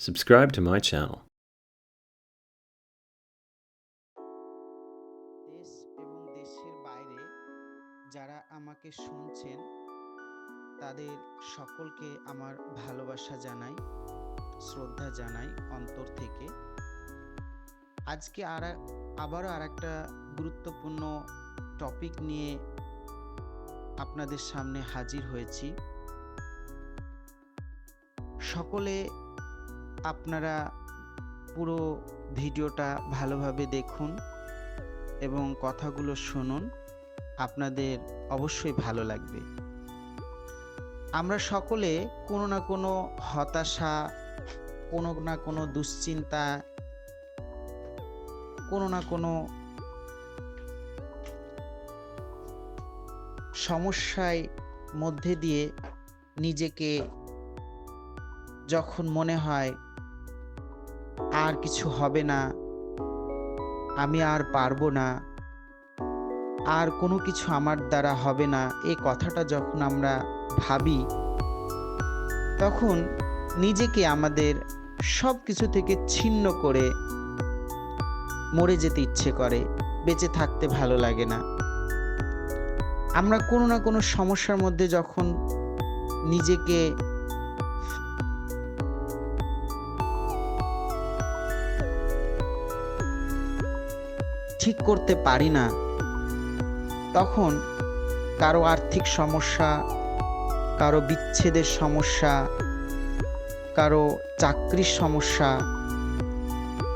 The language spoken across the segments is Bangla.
Subscribe to my channel. দেশ এবং দেশের বাইরে যারা আমাকে শুনছেন তাদের সকলকে আমার ভালোবাসা জানাই, শ্রদ্ধা জানাই অন্তর থেকে। আজকে আবারও একটা গুরুত্বপূর্ণ টপিক নিয়ে আপনাদের সামনে হাজির হয়েছি। সকলে আপনারা পুরো ভিডিওটা ভালোভাবে দেখুন এবং কথাগুলো শুনুন, আপনাদের অবশ্যই ভালো লাগবে। আমরা সকলে কোনো না কোনো হতাশা, কোনো না কোনো দুশ্চিন্তা, কোনো না কোনো সমস্যার মধ্যে দিয়ে নিজেকে যখন মনে হয় আর কিছু হবে না, আমি আর পারবো না, আর কোনো কিছু আমার দ্বারা হবে না, এই কথাটা যখন আমরা ভাবি তখন নিজেকে আমাদের সব কিছু থেকে ছিন্ন করে মরে যেতে ইচ্ছে করে, বেঁচে থাকতে ভালো লাগে না। আমরা কোনো না কোনো সমস্যার মধ্যে যখন নিজেকে ঠিক করতে পারি না, তখন কারো আর্থিক সমস্যা, কারো বিচ্ছেদের সমস্যা, কারো চাকরির সমস্যা,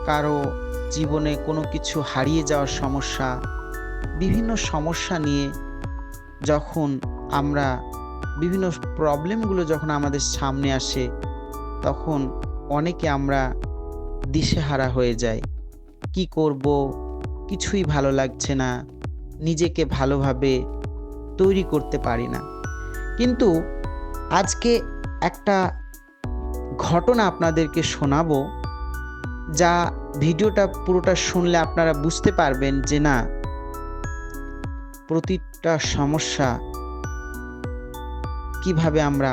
কারো জীবনে কোনো কিছু হারিয়ে যাওয়ার সমস্যা, বিভিন্ন সমস্যা নিয়ে যখন আমরা বিভিন্ন প্রবলেমগুলো যখন আমাদের সামনে আসে তখন অনেকে আমরা দিশেহারা হয়ে যাই। কি করব, কিছুই ভালো লাগছে না, নিজেকে ভালোভাবে তৈরি করতে পারি না। কিন্তু আজকে একটা ঘটনা আপনাদেরকে শোনাবো, যা ভিডিওটা পুরোটা শুনলে আপনারা বুঝতে পারবেন যে না, প্রতিটা সমস্যা কিভাবে আমরা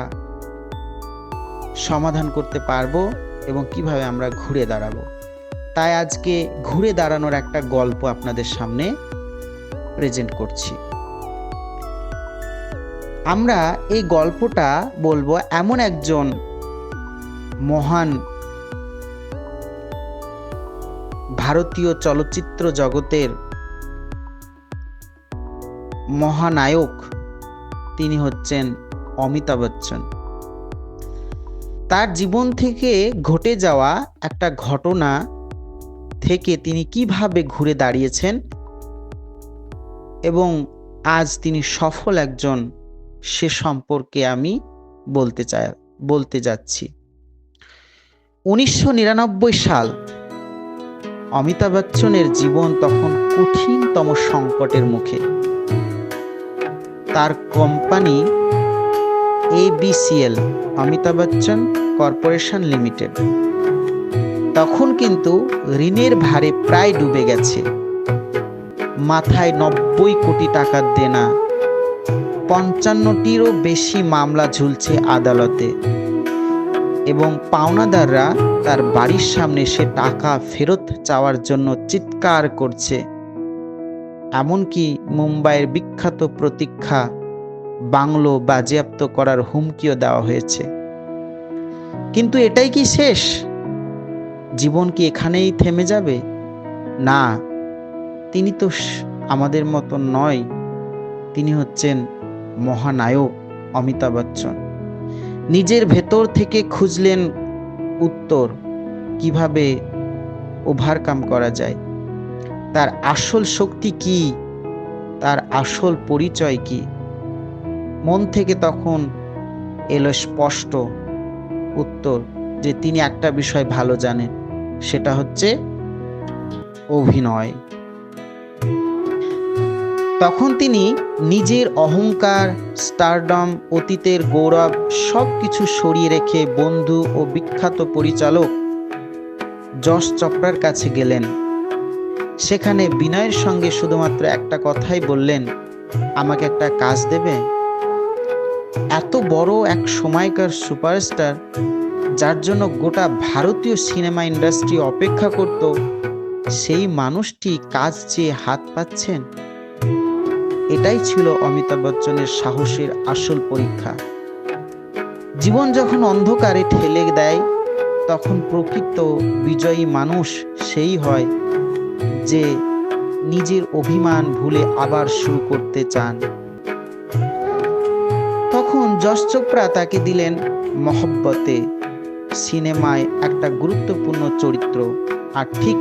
সমাধান করতে পারবো এবং কিভাবে আমরা ঘুরে দাঁড়াবো। তাই আজকে ঘুরে দাঁড়ানোর একটা গল্প আপনাদের সামনে প্রেজেন্ট করছি। আমরা এই গল্পটা বলবো এমন একজন মহান ভারতীয় চলচ্চিত্র জগতের মহানায়ক, তিনি হচ্ছেন অমিতাভ বচ্চন। তার জীবন থেকে ঘটে যাওয়া একটা ঘটনা থেকে তিনি কিভাবে ঘুরে দাঁড়িয়েছেন এবং আজ তিনি সফল একজন, সে সম্পর্কে আমি বলতে যাচ্ছি। 1999 সাল, অমিতাভ বচ্চনের জীবন তখন কঠিনতম সংকটের মুখে। তার company ABCL, Amitabh Bachchan corporation limited, তখন কিন্তু ঋণের ভারে প্রায় ডুবে গেছে। মাথায় 90 কোটি টাকার দেনা, 55টিরও বেশি মামলা ঝুলছে আদালতে এবং পাওনাদাররা তার বাড়ির সামনে সে টাকা ফেরত চাওয়ার জন্য চিৎকার করছে। এমনকি মুম্বাইয়ের বিখ্যাত প্রতীক্ষা বাংলো বাজেয়াপ্ত করার হুমকিও দেওয়া হয়েছে। কিন্তু এটাই কি শেষ? জীবন কি এখানেই থেমে যাবে? না, তিনি তো আমাদের মতো নয়। তিনি হচ্ছেন মহানায়ক অমিতাভ বচ্চন। নিজের ভেতর থেকে খুঁজলেন উত্তর, কিভাবে ওভারকাম করা যায়, তার আসল শক্তি কি, তার আসল পরিচয় কি। মন থেকে তখন এলো স্পষ্ট উত্তর যে তিনি একটা বিষয় ভালো জানেন, সেটা হচ্ছে অভিনয়। তখন তিনি নিজের অহংকার, স্টারডম, অতীতের গৌরব সব কিছু সরিয়ে রেখে বন্ধু ও বিখ্যাত পরিচালক যশ চোপড়ার কাছে গেলেন। সেখানে বিনয়ের সঙ্গে শুধুমাত্র একটা কথাই বললেন, আমাকে একটা কাজ দেবে। এত বড় এক সময়কার সুপারস্টার যার জন্য গোটা ভারতীয় সিনেমা ইন্ডাস্ট্রি অপেক্ষা করত, সেই মানুষটি কাজ চেয়ে হাত পাচ্ছেন। এটাই ছিল অমিতাভ বচ্চনের সাহসের আসল পরীক্ষা। জীবন যখন অন্ধকারে ঠেলে দেয়, তখন প্রকৃত বিজয়ী মানুষ সেই হয় যে নিজের অভিমান ভুলে আবার শুরু করতে চান। তখন যশ চোপড়া তাকে দিলেন মহব্বতে, সিনেমায় একটা গুরুত্বপূর্ণ চরিত্র। আর ঠিক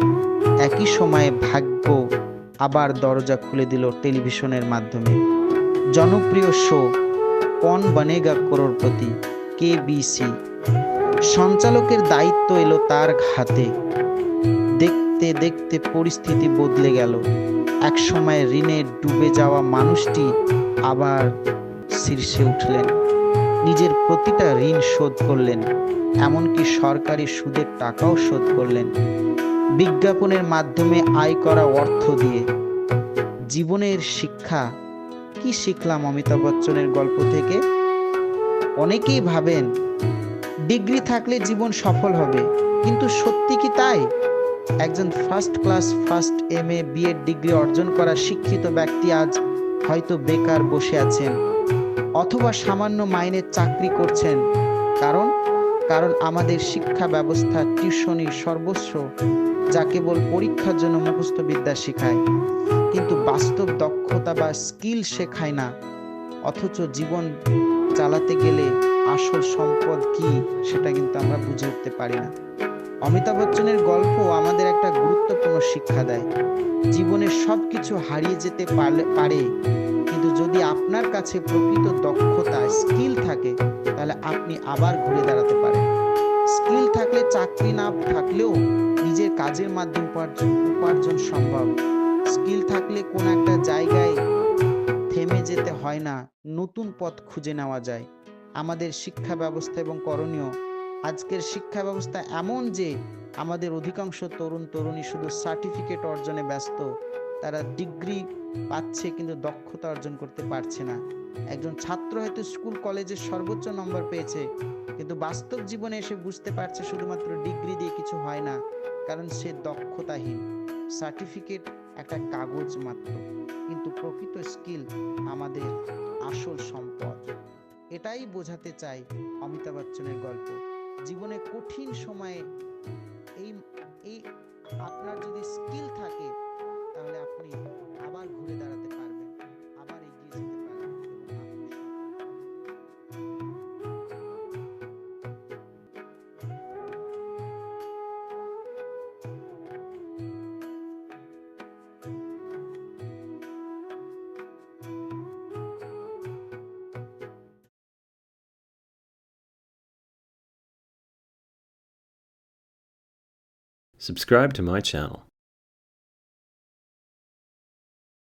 একই সময়ে ভাগ্য আবার দরজা খুলে দিল টেলিভিশনের মাধ্যমে। জনপ্রিয় শো কৌন বনেগা করোড়পতি, কেবিসি। সঞ্চালকের দায়িত্ব এলো তার হাতে। দেখতে দেখতে পরিস্থিতি বদলে গেল। এক সময় ঋণে ডুবে যাওয়া মানুষটি আবার শীর্ষে উঠলেন, নিজের প্রতিটা ঋণ শোধ করলেন, এমনকি সরকারি সুদের টাকাও শোধ করলেন বিজ্ঞাপনের মাধ্যমে আয় করা অর্থ দিয়ে। জীবনের শিক্ষা কি শিখলাম অমিতাভ বচ্চনের গল্প থেকে? অনেকেই ভাবেন ডিগ্রি থাকলে জীবন সফল হবে, কিন্তু সত্যি কি তাই? একজন ফার্স্ট এমএ বিএড ডিগ্রি অর্জন করা শিক্ষিত ব্যক্তি আজ হয়তো বেকার বসে আছেন, অথবা সামান্য মাইনের চাকরি করছেন। কারণ কারণ আমাদের শিক্ষা ব্যবস্থা টিউশনির সর্বস্ব, যা কেবল পরীক্ষার জন্য মুখস্থ বিদ্যা শেখায়, কিন্তু বাস্তব দক্ষতা বা স্কিল শেখায় না। অথচ জীবন চালাতে গেলে আসল সম্পদ কি, সেটা কিন্তু আমরা বুঝে উঠতে পারি না। অমিতাভ বচ্চনের গল্প আমাদের একটা গুরুত্বপূর্ণ শিক্ষা দেয়। জীবনের সবকিছু হারিয়ে যেতে পারে, কিন্তু যদি আপনার কাছে প্রকৃত দক্ষতা স্কিল থাকে, তাহলে আপনি আবার ঘুরে দাঁড়াতে পারেন। স্কিল থাকলে চাকরি না থাকলেও নিজের কাজের মাধ্যমে উপার্জন সম্ভব। স্কিল থাকলে কোন একটা জায়গায় থেমে যেতে হয় না, নতুন পথ খুঁজে নেওয়া যায়। আমাদের শিক্ষা ব্যবস্থা এবং করণীয়, আজকের শিক্ষা ব্যবস্থা এমন যে আমাদের অধিকাংশ তরুণ তরুণী শুধু সার্টিফিকেট অর্জনে ব্যস্ত। তারা ডিগ্রি পাচ্ছে কিন্তু দক্ষতা অর্জন করতে পারছে না। একজন ছাত্র হয়তো স্কুল কলেজে সর্বোচ্চ নম্বর পেয়েছে, কিন্তু বাস্তব জীবনে এসে বুঝতে পারছে শুধুমাত্র ডিগ্রি দিয়ে কিছু হয় না, কারণ সে দক্ষতাহীন। সার্টিফিকেট একটা কাগজ মাত্র, কিন্তু প্রকৃত স্কিল আমাদের আসল সম্পদ। এটাই বোঝাতে চাই অমিতাভ বচ্চনের গল্প। জীবনে কঠিন সময়ে এই এই আপনার যদি স্কিল থাকে, তাহলে আপনি আবার ঘুরে দাঁড়াতে পারবেন, আবার এগিয়ে যেতে পারবেন এবং আপনি Subscribe to my channel.